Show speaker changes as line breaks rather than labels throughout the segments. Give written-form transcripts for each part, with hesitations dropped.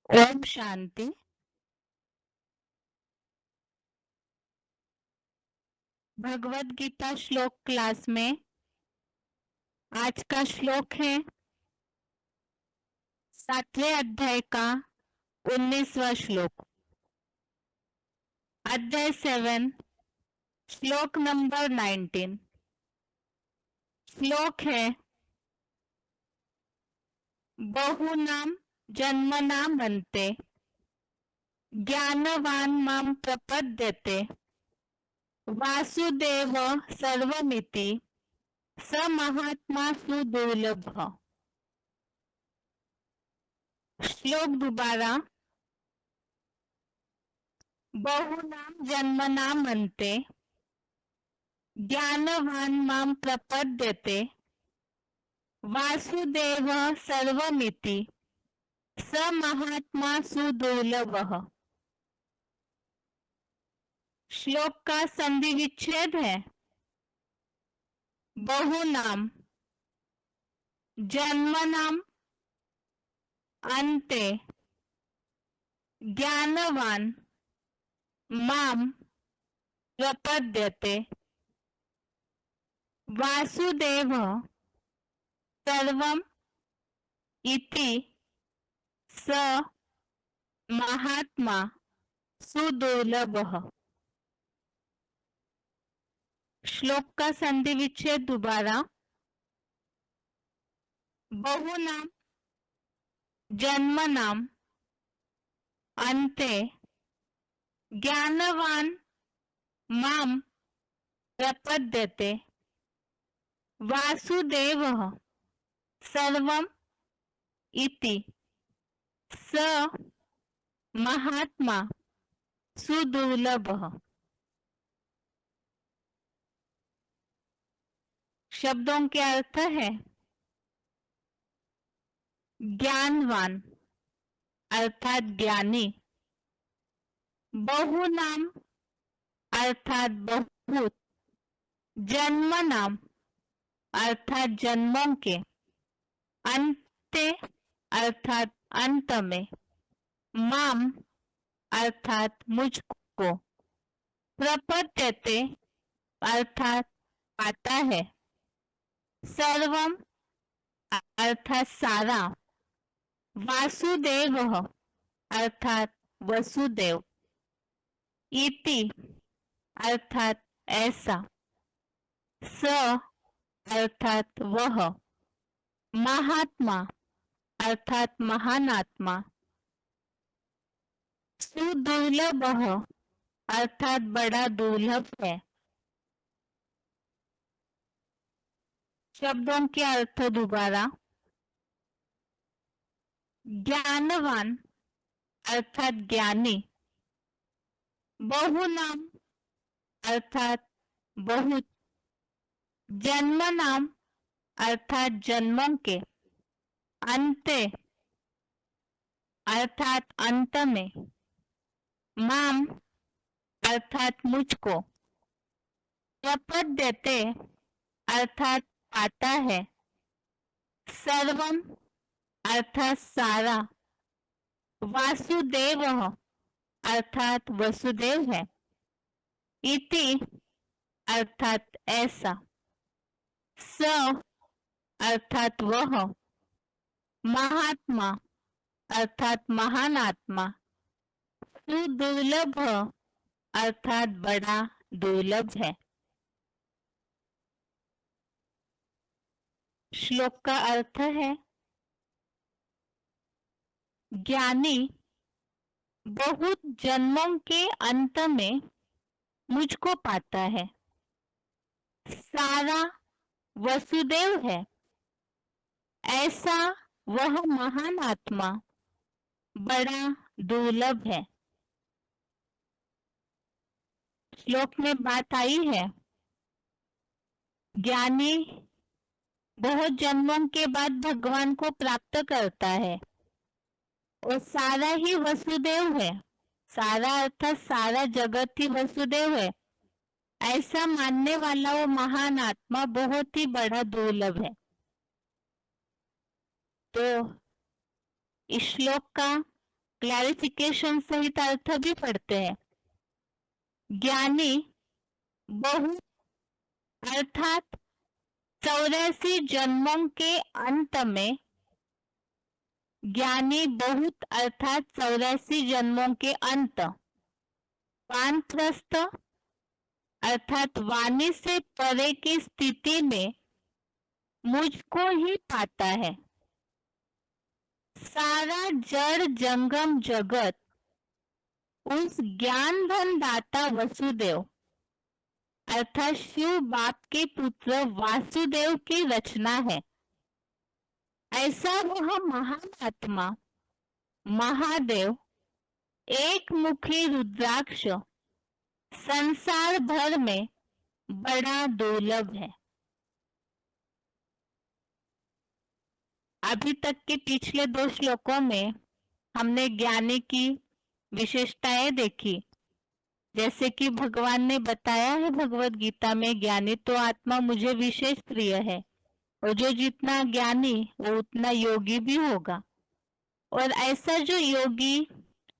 ओम शांति। भगवत गीता श्लोक क्लास में आज का श्लोक है 7वें अध्याय का 19वां श्लोक। अध्याय 7 श्लोक नंबर 19। श्लोक है बहुनाम जन्मनाम अन्ते ज्ञानवान मां प्रपद्यते वासुदेव सर्वमिति स महात्मा सुदुर्लभः। श्लोक दोबारा। बहुनाम जन्मनाम अन्ते ज्ञानवान मां प्रपद्यते वासुदेव सर्वमिति स महात्मा सुदुर्लभः। श्लोक का संधि विच्छेद है बहुनाम जन्मनाम अन्ते ज्ञानवान मां प्रपद्यते वासुदेव सर्वम इति स महात्मा सुदुर्लभः। श्लोक का संधि विच्छेद दोबारा। बहुनाम जन्मनाम अन्ते ज्ञानवान मां प्रपद्यते वासुदेवः सर्वम इति स महात्मा सुदुर्लभः। शब्दों के अर्थ है ज्ञानवान अर्थात ज्ञानी, बहुनाम अर्थात बहुत, जन्मनाम अर्थात जन्मों के, अन्ते अर्थात अंत में, माम अर्थात मुझको, प्रपद्यते अर्थात आता है, सर्वम अर्थात सारा, वासुदेव अर्थात वसुदेव, इति अर्थात ऐसा, स अर्थात वह, महात्मा अर्थात महान आत्मा, सुदुर्लभः अर्थात बड़ा दुर्लभ है। शब्दों के अर्थ दोबारा। ज्ञानवान अर्थात ज्ञानी, बहुनाम अर्थात बहुत, जन्मनाम अर्थात जन्मों के, अन्ते अर्थात अंत में, माम अर्थात मुझको, प्रपद्यते अर्थात आता है, सर्वम अर्थात सारा, वासुदेव अर्थात वसुदेव है, इति अर्थात ऐसा, स अर्थात वह, महात्मा अर्थात महान आत्मा, सुदुर्लभ अर्थात बड़ा दुर्लभ है। श्लोक का अर्थ है ज्ञानी बहुत जन्मों के अंत में मुझको पाता है, सारा वसुदेव है, ऐसा वह महान आत्मा बड़ा दुर्लभ है। श्लोक में बात आई है ज्ञानी बहुत जन्मों के बाद भगवान को प्राप्त करता है और सारा ही वसुदेव है, सारा अर्थात सारा जगत ही वसुदेव है, ऐसा मानने वाला वो महान आत्मा बहुत ही बड़ा दुर्लभ है। तो इस श्लोक का क्लैरिफिकेशन सहित अर्थ भी पढ़ते हैं। ज्ञानी बहुत अर्थात 84 जन्मों के अंत में, ज्ञानी बहुत अर्थात 84 जन्मों के अंत, वानप्रस्थ अर्थात वाणी से परे की स्थिति में मुझको ही पाता है। सारा जड़ जंगम जगत उस ज्ञान धन दाता वसुदेव अर्थात शिव बाप के पुत्र वासुदेव की रचना है। ऐसा वह महान आत्मा महादेव एक मुखी रुद्राक्ष संसार भर में बड़ा दुर्लभ है। अभी तक के पिछले 2 श्लोकों में हमने ज्ञानी की विशेषताएं देखी। जैसे कि भगवान ने बताया है भगवत गीता में, ज्ञानी तो आत्मा मुझे विशेष प्रिय है, और जो जितना ज्ञानी वो उतना योगी भी होगा। और ऐसा जो योगी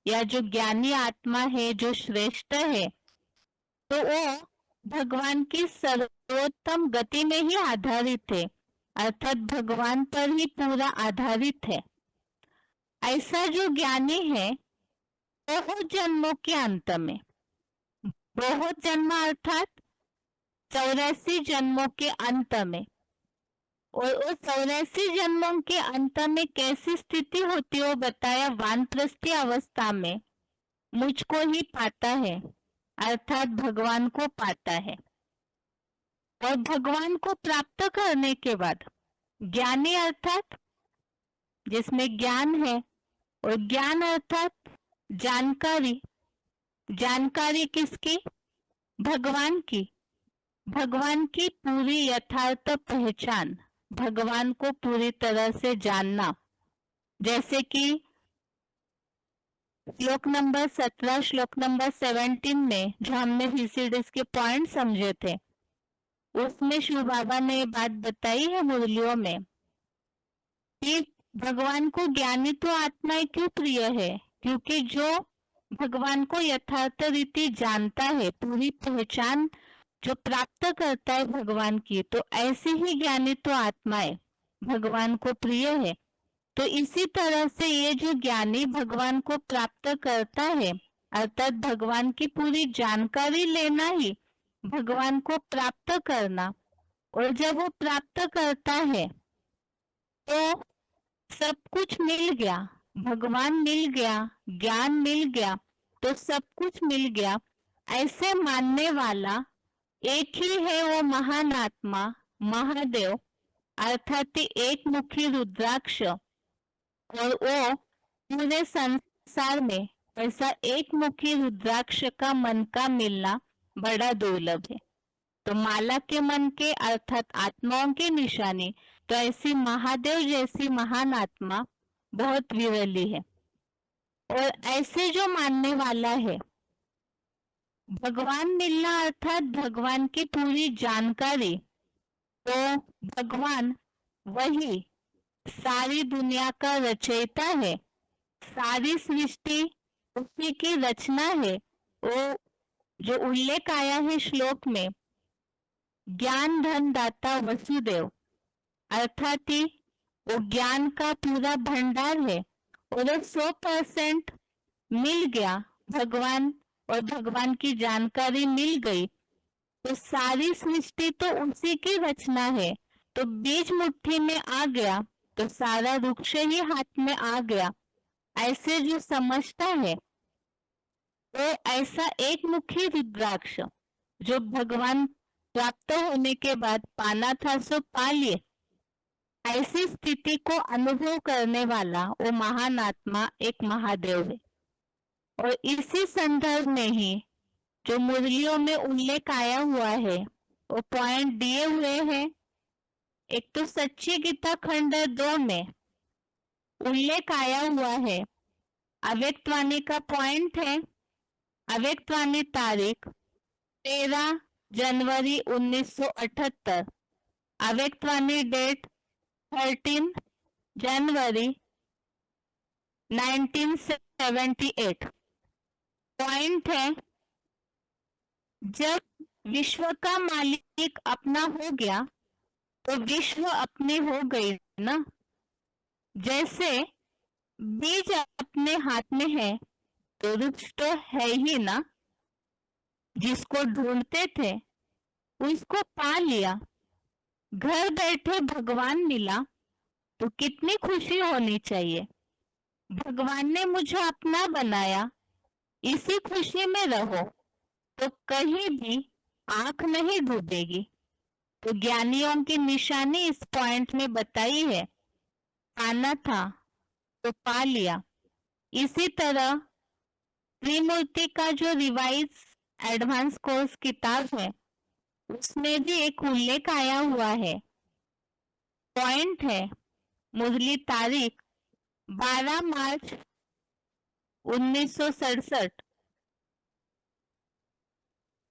या जो ज्ञानी आत्मा है, जो श्रेष्ठ है, तो वो भगवान की सर्वोत्तम गति में ही आधारित है, अर्थात भगवान पर ही पूरा आधारित है। ऐसा जो ज्ञानी है बहुत जन्मों के अंत में, बहुत जन्म अर्थात 84 जन्मों के अंत में, और उस 84 जन्मों के अंत में कैसी स्थिति होती है वो बताया। वानप्रस्थी अवस्था में मुझको ही पाता है अर्थात भगवान को पाता है। और भगवान को प्राप्त करने के बाद ज्ञानी अर्थात जिसमें ज्ञान है, और ज्ञान अर्थात जानकारी, जानकारी किसकी? भगवान की, भगवान की पूरी यथार्थ पहचान, भगवान को पूरी तरह से जानना। जैसे कि श्लोक नंबर 17, श्लोक नंबर 17 में जो हमने VCDs के पॉइंट समझे थे, उसमें शिव बाबा ने बात बताई है मुरलियों में कि भगवान को ज्ञानी तो आत्माएं क्यों प्रिय है? क्योंकि जो भगवान को यथार्थ रीति जानता है, पूरी पहचान जो प्राप्त करता है भगवान की, तो ऐसे ही ज्ञानी तो आत्माएं भगवान को प्रिय है। तो इसी तरह से ये जो ज्ञानी भगवान को प्राप्त करता है, अर्थात भगवान की पूरी जानकारी लेना ही भगवान को प्राप्त करना, और जब वो प्राप्त करता है तो सब कुछ मिल गया, भगवान मिल गया, ज्ञान मिल गया, तो सब कुछ मिल गया, ऐसे मानने वाला एक ही है वो महान आत्मा महादेव अर्थात एक मुखी रुद्राक्ष। और वो पूरे संसार में ऐसा एक मुखी रुद्राक्ष का मन का मिलना बड़ा दुर्लभ है। तो माला के मन के अर्थात आत्माओं की निशानी, तो ऐसी महादेव जैसी महान आत्मा बहुत विरली है। और ऐसे जो मानने वाला है, भगवान मिलना अर्थात भगवान की पूरी जानकारी, तो भगवान वही सारी दुनिया का रचयिता है, सारी सृष्टि उसी की रचना है। वो जो उल्लेख आया है श्लोक में, ज्ञान धन दाता वसुदेव, अर्थात ही वो ज्ञान का पूरा भंडार है, और 100% मिल गया भगवान, और भगवान की जानकारी मिल गई, तो सारी सृष्टि तो उसी की रचना है। तो बीज मुट्ठी में आ गया तो सारा वृक्ष ही हाथ में आ गया, ऐसे जो समझता है वो ऐसा एक मुखी रुद्राक्ष जो भगवान प्राप्त होने के बाद पाना था सो पा लिए, ऐसी स्थिति को अनुभव करने वाला वो महान आत्मा एक महादेव है। और इसी संदर्भ में ही जो मुरलियों में उल्लेख आया हुआ है वो पॉइंट दिए हुए हैं। एक तो सच्ची गीता खंड 2 में उल्लेख आया हुआ है, अव्यक्तवाणी का पॉइंट है, अव्यक्तवाणी तारीख 13 जनवरी 1978, अव्यक्तवाणी डेट 13 जनवरी 1978। 78 पॉइंट है, जब विश्व का मालिक अपना हो गया तो विश्व अपनी हो गई ना। जैसे बीज अपने हाथ में है तो वृक्ष तो है ही ना। जिसको ढूंढते थे उसको पा लिया, घर बैठे भगवान मिला, तो कितनी खुशी होनी चाहिए। भगवान ने मुझे अपना बनाया, इसी खुशी में रहो तो कहीं भी आंख नहीं डूबेगी। तो ज्ञानियों की निशानी इस पॉइंट में बताई है, पाना था तो पा लिया। इसी तरह त्रिमूर्ति का जो रिवाइज एडवांस कोर्स किताब है उसमें भी एक उल्लेख आया हुआ है। पॉइंट है, मुरली तारीख 12 मार्च 1967,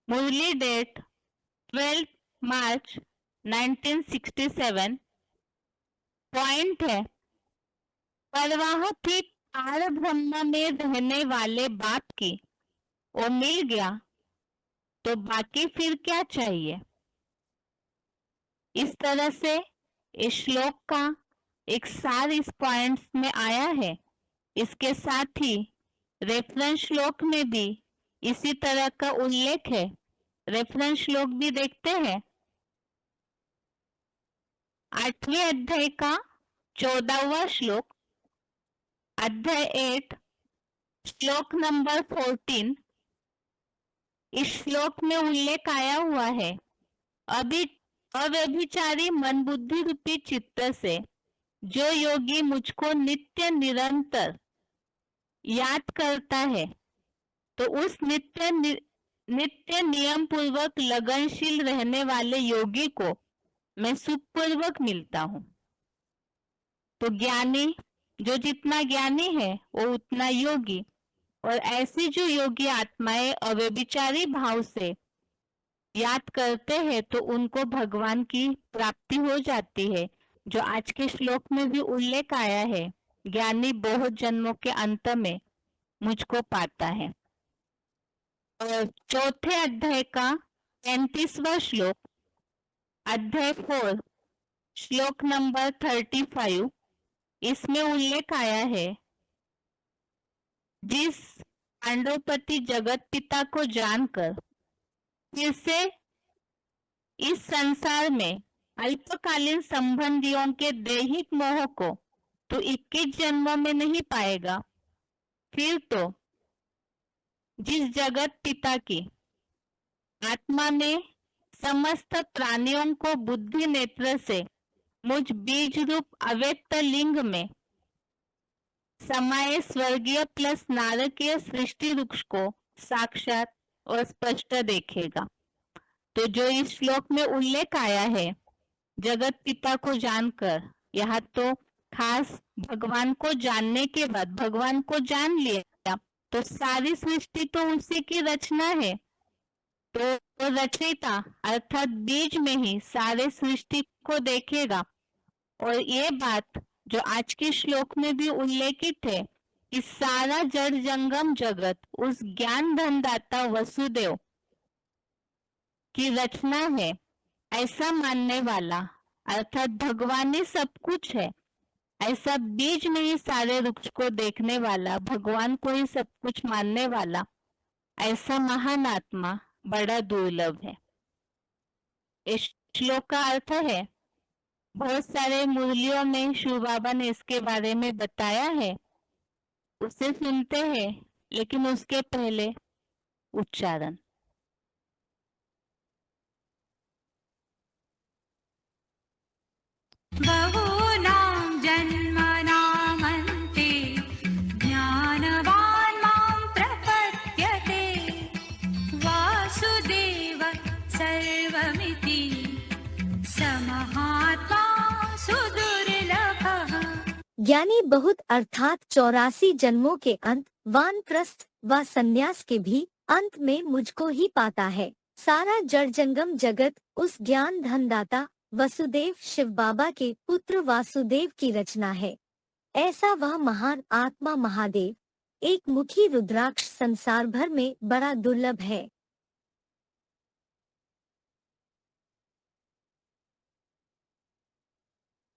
मुरली डेट 12 मार्च 1967। पॉइंट है, परवाह थी पार ब्रह्म में रहने वाले बाप की, वो मिल गया तो बाकी फिर क्या चाहिए। इस तरह से इस श्लोक का एक सार इस पॉइंट्स में आया है। इसके साथ ही रेफरेंस श्लोक में भी इसी तरह का उल्लेख है। रेफरेंस श्लोक भी देखते हैं। 8वें अध्याय का 14वां श्लोक, अध्याय 8 श्लोक नंबर 14। इस श्लोक में उल्लेख आया हुआ है, अभी अव्यभिचारी मन बुद्धि रूपी चित्त से जो योगी मुझको नित्य निरंतर याद करता है तो उस नित्य नियम पूर्वक लगनशील रहने वाले योगी को मैं सुखपूर्वक मिलता हूँ। तो ज्ञानी जो जितना ज्ञानी है वो उतना योगी, और ऐसी जो योगी आत्माएं अव्यभिचारी भाव से याद करते हैं तो उनको भगवान की प्राप्ति हो जाती है। जो आज के श्लोक में भी उल्लेख आया है, ज्ञानी बहुत जन्मों के अंत में मुझको पाता है। और चौथे अध्याय का 35वां श्लोक, अध्याय 4 श्लोक नंबर 35, इसमें उल्लेख आया है, जिस पांडवपति जगत पिता को जानकर फिर से इस संसार में अल्पकालीन संबंधियों के दैहिक मोह को तो 21 जन्मों में नहीं पाएगा, फिर तो जिस जगत पिता की आत्मा में समस्त प्राणियों को बुद्धि नेत्र से मुझ बीज रूप अव्यक्त लिंग में समाये स्वर्गीय प्लस नारकीय सृष्टि वृक्ष को साक्षात और स्पष्ट देखेगा। तो जो इस श्लोक में उल्लेख आया है, जगत पिता को जानकर, यहाँ तो खास भगवान को जानने के बाद भगवान को जान लिया तो सारी सृष्टि तो उसी की रचना है। तो रचयिता अर्थात बीज में ही सारे सृष्टि को देखेगा। और ये बात जो आज के श्लोक में भी उल्लेखित है कि सारा जड़ जंगम जगत उस ज्ञान धनदाता वसुदेव की रचना है, ऐसा मानने वाला अर्थात भगवान ही सब कुछ है, ऐसा बीज में ही सारे वृक्ष को देखने वाला, भगवान को ही सब कुछ मानने वाला, ऐसा महान आत्मा बड़ा दुर्लभ है। इस श्लोक का अर्थ है, बहुत सारे मुरलियों में शिव बाबा ने इसके बारे में बताया है, उसे सुनते हैं, लेकिन उसके पहले उच्चारण।
बहूनां जन्मनामन्ते ज्ञानवान् मां प्रपद्यते वासुदेव सर्वमिति स महात्मा सुदुर्लभः।
ज्ञानी बहुत अर्थात 84 जन्मों के अंत, वानप्रस्थ व संन्यास के भी अंत में मुझको ही पाता है। सारा जड़ जंगम जगत उस ज्ञान धनदाता वसुदेव शिव बाबा के पुत्र वासुदेव की रचना है। ऐसा वह महान आत्मा महादेव एक मुखी रुद्राक्ष संसार भर में बड़ा दुर्लभ है।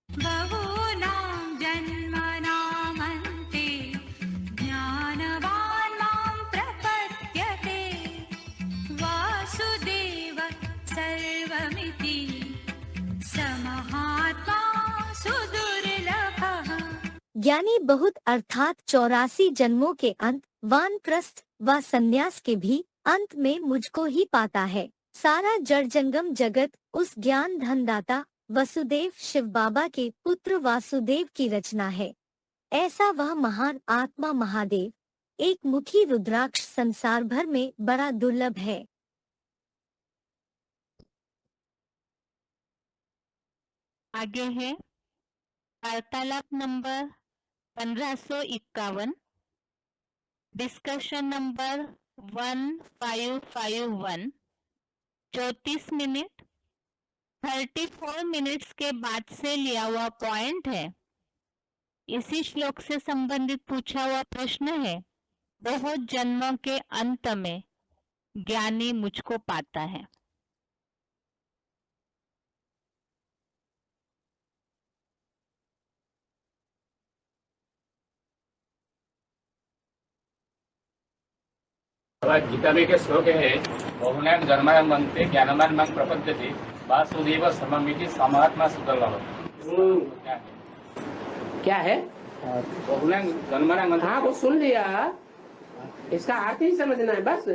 बहूनां जन्मनामन्ते ज्ञानवान् मां प्रपद्यते वासुदेव सर्वमिति समहात्मा सुदुर्लभः।
ज्ञानी बहुत अर्थात 84 जन्मों के अंत, वानप्रस्थ व संन्यास के भी अंत में मुझको ही पाता है। सारा जड़ जंगम जगत उस ज्ञान धनदाता वसुदेव शिव बाबा के पुत्र वासुदेव की रचना है। ऐसा वह महान आत्मा महादेव एक मुखी रुद्राक्ष संसार भर में बड़ा दुर्लभ है।
आगे है वार्तालाप number 1551, discussion number 1551, 34 minute 34 minutes के बाद से लिया हुआ पॉइंट है। इसी श्लोक से संबंधित पूछा हुआ प्रश्न है, बहुत जन्मों के अंत में ज्ञानी मुझको पाता है।
गीता में के श्लोक है, बहुनाम जन्मायम बनते ज्ञानमान मांग प्रपद्यते वासुदेव सममिति समात्मा सुदुर्लभ।
क्या है?
बहुनाम जन्मायम।
हाँ, वो सुन लिया, इसका अर्थ ही समझना है बस।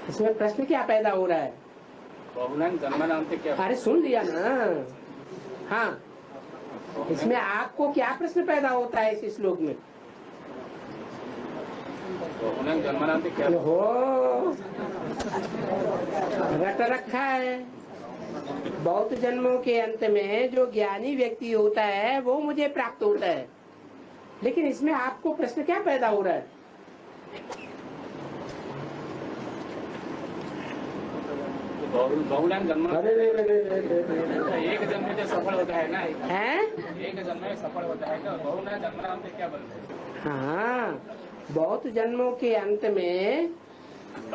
इसमें प्रश्न क्या पैदा हो रहा है?
बहुनाम जन्मायम क्या?
अरे सुन लिया ना। हाँ, इसमें आपको क्या प्रश्न पैदा होता है इस श्लोक में?
बहुनाम जन्मायम क्या
हो रट रखा है। बहुत जन्मों के अंत में जो ज्ञानी व्यक्ति होता है वो मुझे प्राप्त होता है, लेकिन इसमें आपको प्रश्न क्या पैदा हो रहा है?
बहुनाम जन्म एक जन्म में जो सफल होता है ना,
है?
एक जन्म में सफल होता है तो बहुनाम जन्मायम क्या बनता है?
हाँ, बहुत जन्मों के अंत में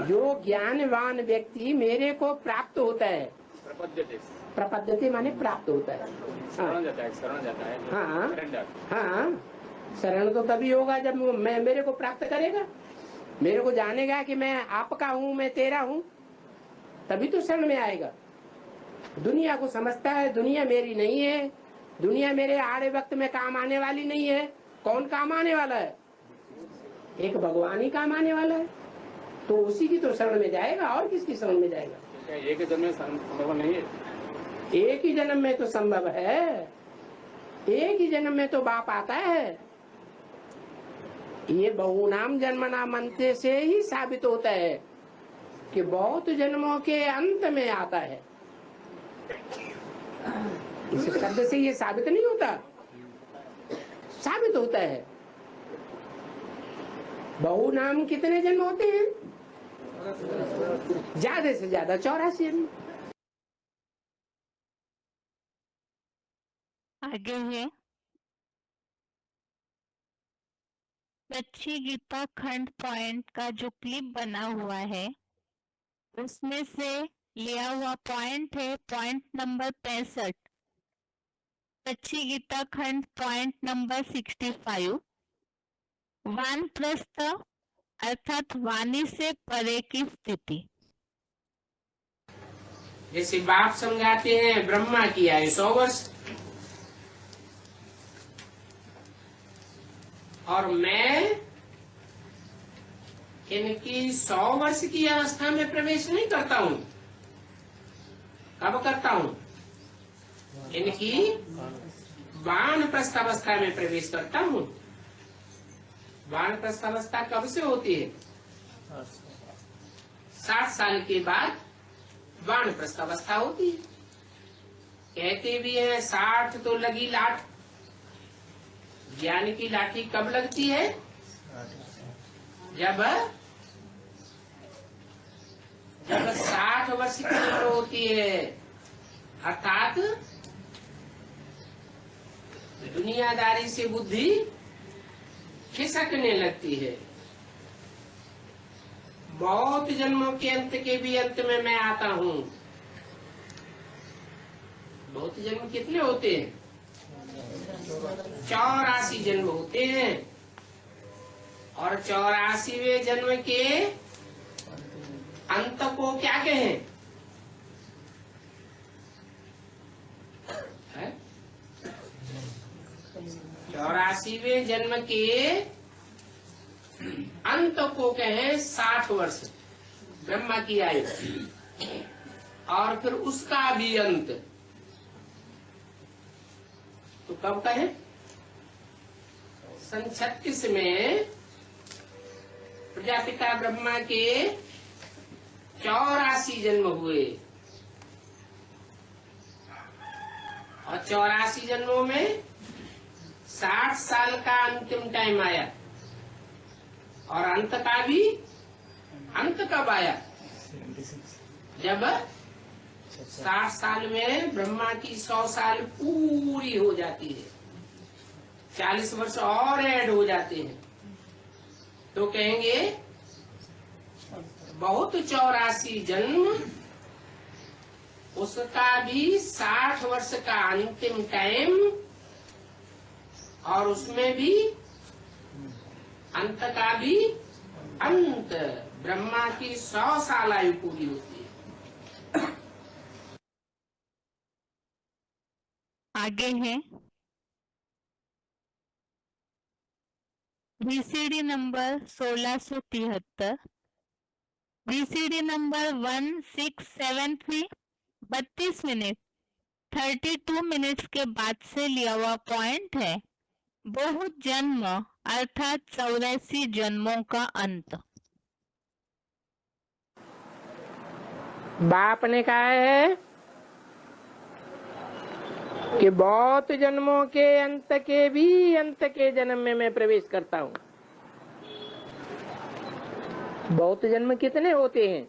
जो ज्ञानवान व्यक्ति मेरे को प्राप्त होता है, प्रपद्यते माने प्राप्त होता है।
शरण जाता है, शरण जाता है।
हाँ
शरण जाता है।
हाँ, शरण तो तभी होगा जब मैं मेरे को प्राप्त करेगा, मेरे को जानेगा कि मैं आपका हूँ, मैं तेरा हूँ, तभी तो शरण में आएगा। दुनिया को समझता है दुनिया मेरी नहीं है, दुनिया मेरे आड़े वक्त में काम आने वाली नहीं है। कौन काम आने वाला है? एक भगवान ही काम आने वाला है, तो उसी की तो शरण में जाएगा, और किसकी शरण में जाएगा?
एक जन्म में संभव नहीं है।
एक ही जन्म में तो संभव है, एक ही जन्म में तो बाप आता है। ये बहुनाम जन्मनाम अंत्य से ही साबित होता है कि बहुत जन्मों के अंत में आता है। इस शब्द से ये साबित नहीं होता, साबित होता है। बहुनाम कितने जन्म होते हैं? ज्यादा से ज्यादा 84 जन्म।
आगे है सच्ची गीता खंड पॉइंट का जो क्लिप बना हुआ है उसमें से लिया हुआ पॉइंट है पॉइंट नंबर 65, सच्ची गीता खंड पॉइंट नंबर 65, वानप्रस्थ अर्थात वाणी से परे की स्थिति।
जैसे बाप समझाते हैं ब्रह्मा की आयु 100 वर्ष, और मैं इनकी 100 वर्ष की अवस्था में प्रवेश नहीं करता हूँ। कब करता हूँ? इनकी वानप्रस्थ अवस्था में प्रवेश करता हूँ। वानप्रस्थ अवस्था कब से होती है? 60 साल के बाद वानप्रस्थ अवस्था होती है। कहते भी है 60 तो लगी लाठ। ज्ञान की लाठी कब लगती है? जब 60 वर्ष की उम्र होती है, अर्थात दुनियादारी से बुद्धि खिसकने लगती है। बहुत जन्मों के अंत के भी अंत में मैं आता हूँ। बहुत जन्म कितने होते हैं? 84 जन्म होते हैं। और 84वें जन्म के अंत को क्या कहें? 84वें जन्म के अंत को कहें 60 वर्ष ब्रह्मा की आयु, और फिर उसका भी अंत तो कब कहें? सन 36 में प्रजापिता ब्रह्मा के 84 जन्म हुए, और 84 जन्मों में 60 साल का अंतिम टाइम आया। और अंत का भी अंत कब आया? जब 60 साल में ब्रह्मा की 100 साल पूरी हो जाती है, 40 वर्ष और ऐड हो जाते हैं, तो कहेंगे बहुत 84 जन्म, उसका भी 60 वर्ष का अंतिम टाइम, और उसमें भी अंत का भी अंत। ब्रह्मा की 100 साल आयु पूरी होती है।
आगे है VCD number 1673, VCD number 1673, 32 minute 32 minutes के बाद से लिया हुआ पॉइंट है। बहुत जन्म अर्थात 84 जन्मों का अंत।
बाप ने कहा है कि बहुत जन्मों के अंत के भी अंत के जन्म में मैं प्रवेश करता हूँ। बहुत जन्म कितने होते हैं?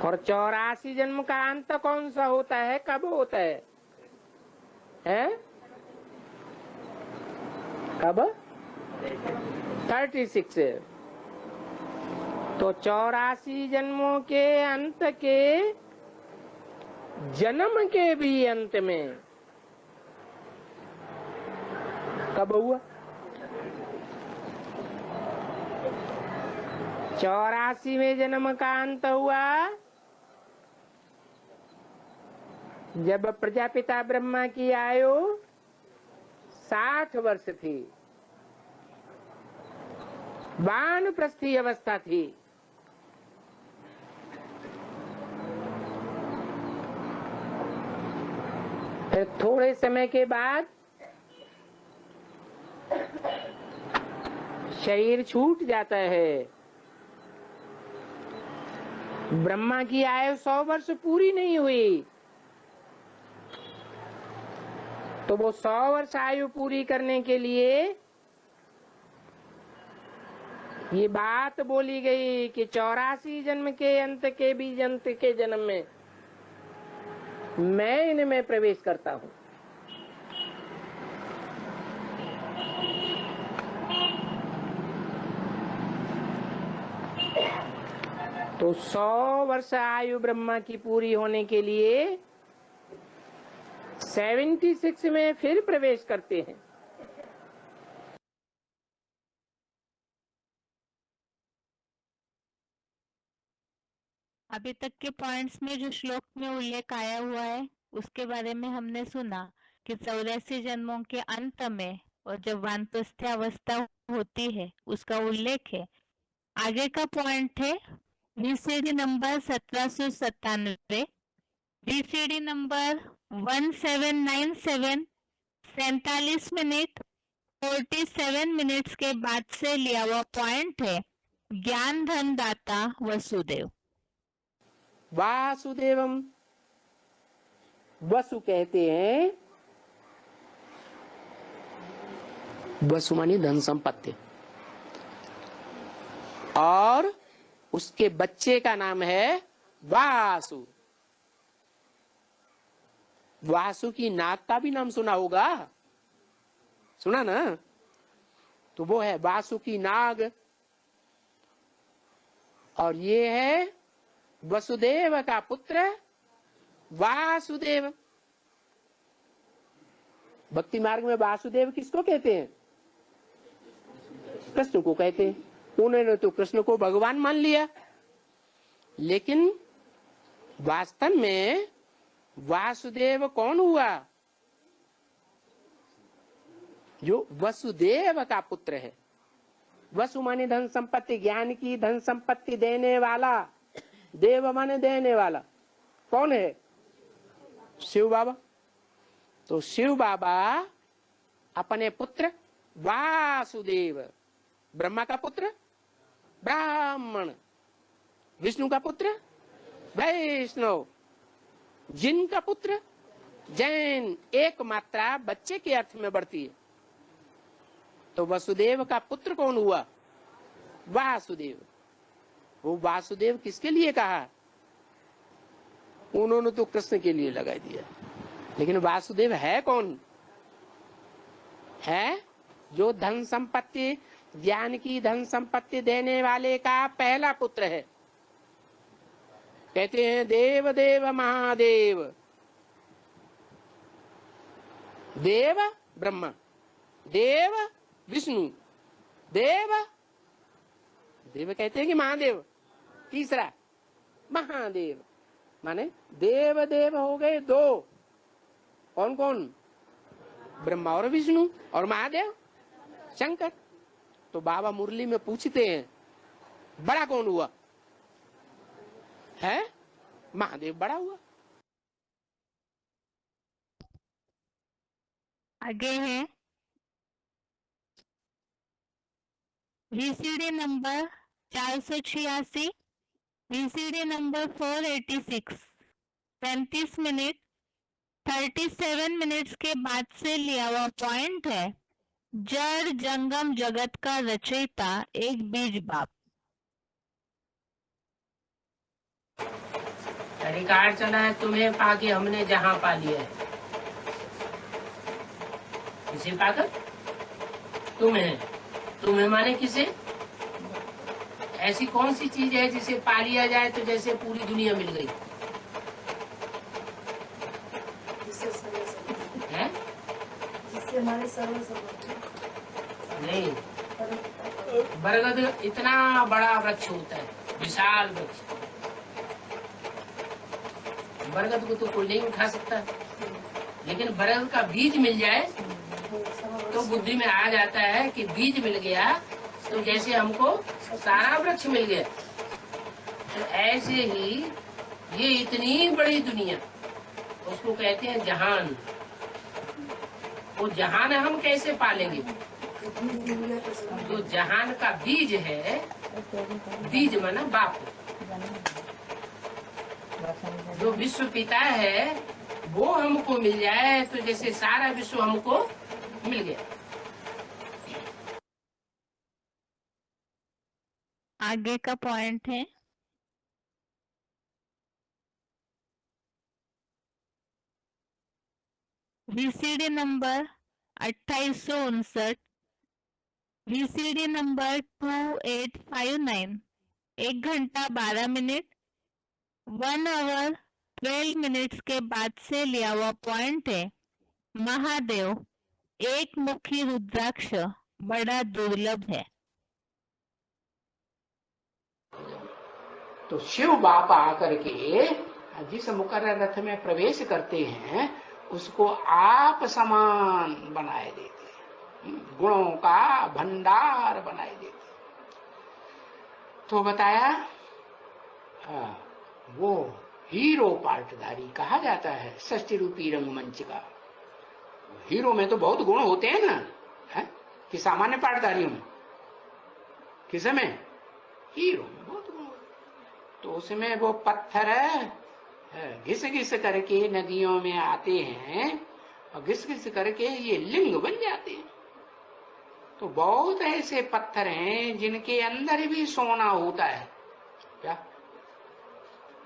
और 84 जन्म का अंत कौन सा होता है? कब होता है? हैं? कब? 36। तो 84 जन्मों के अंत के जन्म के भी अंत में कब हुआ? 84वें जन्म का अंत हुआ जब प्रजापिता ब्रह्मा की आयु 60 वर्ष थी, वानप्रस्थी अवस्था थी। फिर थोड़े समय के बाद शरीर छूट जाता है। ब्रह्मा की आयु 100 वर्ष पूरी नहीं हुई, तो वो 100 वर्ष आयु पूरी करने के लिए ये बात बोली गई कि 84 जन्म के अंत के भी अंत के जन्म में मैं इनमें प्रवेश करता हूं। तो 100 वर्ष आयु ब्रह्मा की पूरी होने के लिए 76 में फिर प्रवेश करते हैं।
अभी तक के पॉइंट्स में जो श्लोक में उल्लेख आया हुआ है उसके बारे में हमने सुना कि 84 जन्मों के अंत में और जब वानप्रस्थ अवस्था होती है उसका उल्लेख है। आगे का पॉइंट है VCD number 1797, VCD number 1797, 47 minute 47 minutes के बाद से लिया हुआ पॉइंट है ज्ञान धन दाता वसुदेव।
वासुदेवम, वसु कहते हैं, वसु मानी धन संपत्ति, और उसके बच्चे का नाम है वासु। वासु की नाक का भी नाम सुना होगा, सुना ना? तो वो है वासुकी नाग, और ये है वसुदेव का पुत्र वासुदेव। भक्ति मार्ग में वासुदेव किसको कहते हैं? कृष्ण को कहते हैं। उन्होंने तो कृष्ण को भगवान मान लिया, लेकिन वास्तव में वासुदेव कौन हुआ? जो वसुदेव का पुत्र है। वसु माने धन संपत्ति, ज्ञान की धन संपत्ति देने वाला, देव माने देने वाला। कौन है? शिव बाबा। तो शिव बाबा अपने पुत्र वासुदेव, ब्रह्मा का पुत्र ब्राह्मण, विष्णु का पुत्र वैष्णव, जिन का पुत्र जैन, एक मात्रा बच्चे के अर्थ में बढ़ती है। तो वसुदेव का पुत्र कौन हुआ? वासुदेव। वो वासुदेव किसके लिए कहा? उन्होंने तो कृष्ण के लिए लगा दिया, लेकिन वासुदेव है कौन? है जो धन संपत्ति, ज्ञान की धन संपत्ति देने वाले का पहला पुत्र है। कहते हैं देव देव महादेव। देव ब्रह्मा, देव विष्णु, देव देव कहते हैं कि महादेव, तीसरा महादेव। माने देव देव हो गए दो। कौन कौन? ब्रह्मा और विष्णु, और महादेव शंकर। तो बाबा मुरली में पूछते हैं बड़ा कौन हुआ? है महादेव बड़ा हुआ।
आगे है VCD number 486, VCD number 486, 35 minute 37 minutes के बाद से लिया हुआ पॉइंट है। जड़ जंगम जगत का रचयिता एक बीज बाप।
रिकॉर्ड चला है, तुम्हें पाके हमने जहां पा लिया है। किसे पाकर? तुम्हें। तुम्हें माने किसे? ऐसी कौन सी चीज है जिसे पा लिया जाए तो जैसे पूरी दुनिया मिल गई है?
जिससे हमारे सर्व
नहीं, बरगद इतना बड़ा वृक्ष होता है, विशाल वृक्ष। बरगद को तो कोई नहीं उठा सकता, लेकिन बरगद का बीज मिल जाए तो बुद्धि में आ जाता है कि बीज मिल गया तो जैसे हमको सारा वृक्ष मिल गया। तो ऐसे ही ये इतनी बड़ी दुनिया, उसको कहते हैं जहान। वो जहान हम कैसे पालेंगे? जो जहान का बीज है, बीज माना बाप, जो विश्व पिता है वो हमको मिल जाए तो जैसे सारा विश्व हमको मिल गया।
आगे का पॉइंट है VCD नंबर 2859, VCD नंबर 2859, 1 घंटा 12 मिनट 1 आवर 12 मिनट्स के बाद से लिया हुआ पॉइंट है। महादेव एक मुखी रुद्राक्ष बड़ा दुर्लभ है।
तो शिव बाबा आकर के जिस मुकर्रर रथ में प्रवेश करते हैं उसको आप समान बनाए देते हैं, गुणों का भंडार बनाए देते हैं। तो बताया वो हीरो पार्टधारी कहा जाता है षष्ठी रूपी रंगमंच का। हीरो में तो बहुत गुण होते हैं ना, है? कि सामान्य पार्टधारियों में, किस में? हीरो में बहुत गुण होते। तो उसमें वो पत्थर घिस घिस करके नदियों में आते हैं और घिस घिस करके ये लिंग बन जाते हैं। तो बहुत ऐसे पत्थर हैं जिनके अंदर भी सोना होता है। क्या?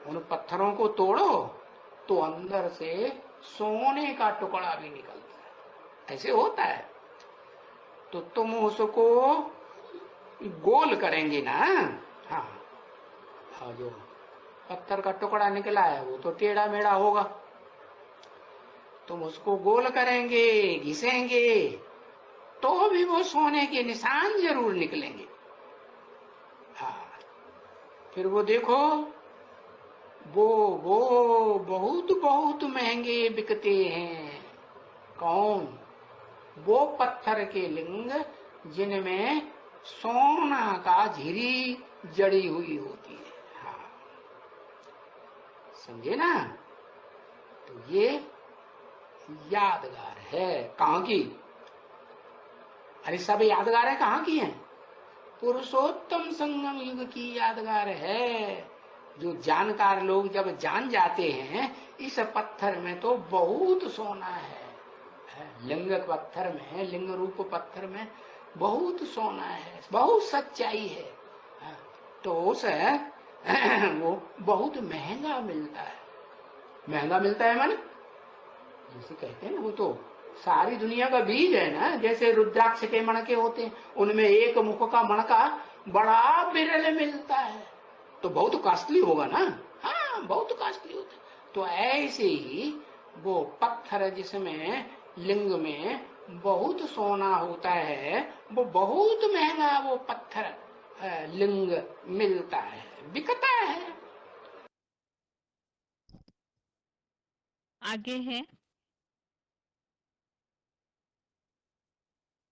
उन पत्थरों को तोड़ो तो अंदर से सोने का टुकड़ा भी निकलता है। ऐसे होता है। तो तुम उसको गोल करेंगे ना। हाँ, हाँ, जो पत्थर का टुकड़ा निकला है वो तो टेढ़ा मेढ़ा होगा, तुम उसको गोल करेंगे, घिसेंगे, तो भी वो सोने के निशान जरूर निकलेंगे। हाँ, फिर वो देखो, वो बहुत बहुत महंगे बिकते हैं। कौन? वो पत्थर के लिंग जिनमें सोना का झिरी जड़ी हुई होती है। हाँ, समझे ना? तो ये यादगार है। कहाँ की? अरे सब यादगार है, कहाँ की है? पुरुषोत्तम संगम युग की यादगार है, जो जानकार लोग जब जान जाते हैं इस पत्थर में तो बहुत सोना है। लिंग पत्थर में, लिंग रूप पत्थर में बहुत सोना है, बहुत सच्चाई है। तो उस वो बहुत महंगा मिलता है। महंगा मिलता है माने जैसे कहते हैं ना, वो तो सारी दुनिया का बीज है ना। जैसे रुद्राक्ष के मणके होते हैं, उनमें एक मुख का मणका बड़ा विरल मिलता है, तो बहुत कॉस्टली होगा ना। हाँ, बहुत कॉस्टली होता है। तो ऐसे ही वो पत्थर जिसमें लिंग में बहुत सोना होता है, वो बहुत महंगा वो पत्थर लिंग मिलता है, बिकता है।
आगे है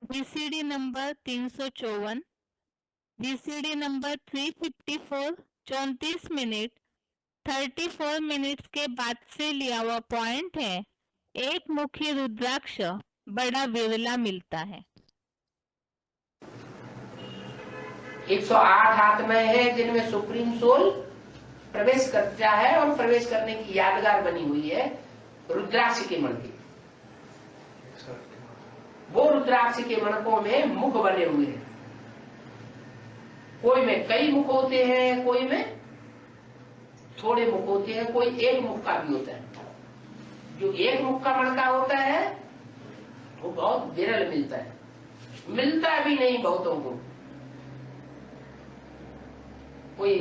VCD number 354, VCD number 354, 34 minute 34 minutes के बाद से लिया हुआ पॉइंट है। एक मुखी रुद्राक्ष बड़ा विरला मिलता है।
108 आत्माएं हैं जिनमें सुप्रीम सोल प्रवेश करता है, और प्रवेश करने की यादगार बनी हुई है रुद्राक्ष के मणके। वो रुद्राक्ष के मणकों में मुख बने हुए हैं, कोई में कई मुख होते हैं, कोई में थोड़े मुख होते हैं, कोई एक मुख का भी होता है। जो एक मुख का मणका होता है वो बहुत विरल मिलता है, मिलता भी नहीं बहुतों को। कोई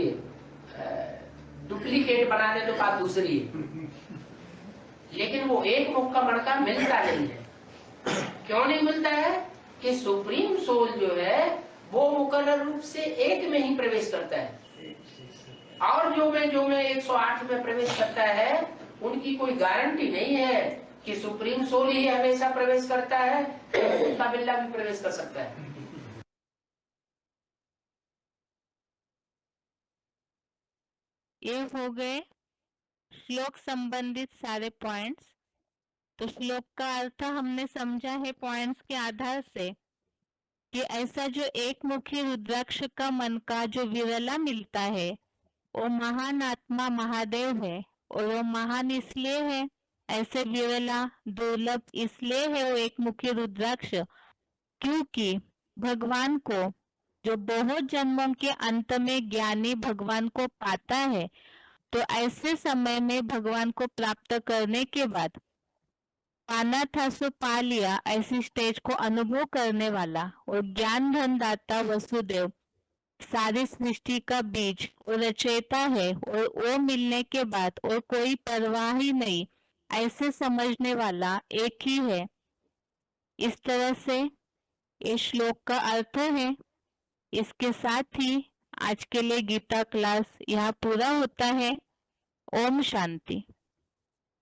डुप्लीकेट बना दे तो बात दूसरी है, लेकिन वो एक मुख का मणका मिलता नहीं है। क्यों नहीं मिलता है? कि सुप्रीम सोल जो है वो मुकर्रर रूप से एक में ही प्रवेश करता है, और जो में 108 में प्रवेश करता है उनकी कोई गारंटी नहीं है कि सुप्रीम सोल ही हमेशा प्रवेश करता है, कुत्ता बिल्ला भी प्रवेश कर सकता है।
ये हो गए श्लोक संबंधित सारे पॉइंट्स। तो श्लोक का अर्थ हमने समझा है पॉइंट्स के आधार से कि ऐसा जो एक मुखी रुद्राक्ष का मन का जो विरला मिलता है वो महान आत्मा महादेव है, और वो महान इसलिए है, ऐसे विरला दुर्लभ इसलिए है वो एक मुखी रुद्राक्ष, क्योंकि भगवान को जो बहुत जन्मों के अंत में ज्ञानी भगवान को पाता है, तो ऐसे समय में भगवान को प्राप्त करने के बाद पाना था सो पा लिया ऐसी स्टेज को अनुभव करने वाला और ज्ञान धन दाता वसुदेव सारी सृष्टि का बीज और रचयिता है, और वो मिलने के बाद और कोई परवाह ही नहीं ऐसे समझने वाला एक ही है। इस तरह से ये श्लोक का अर्थ है। इसके साथ ही आज के लिए गीता क्लास यहाँ पूरा होता है। ओम शांति।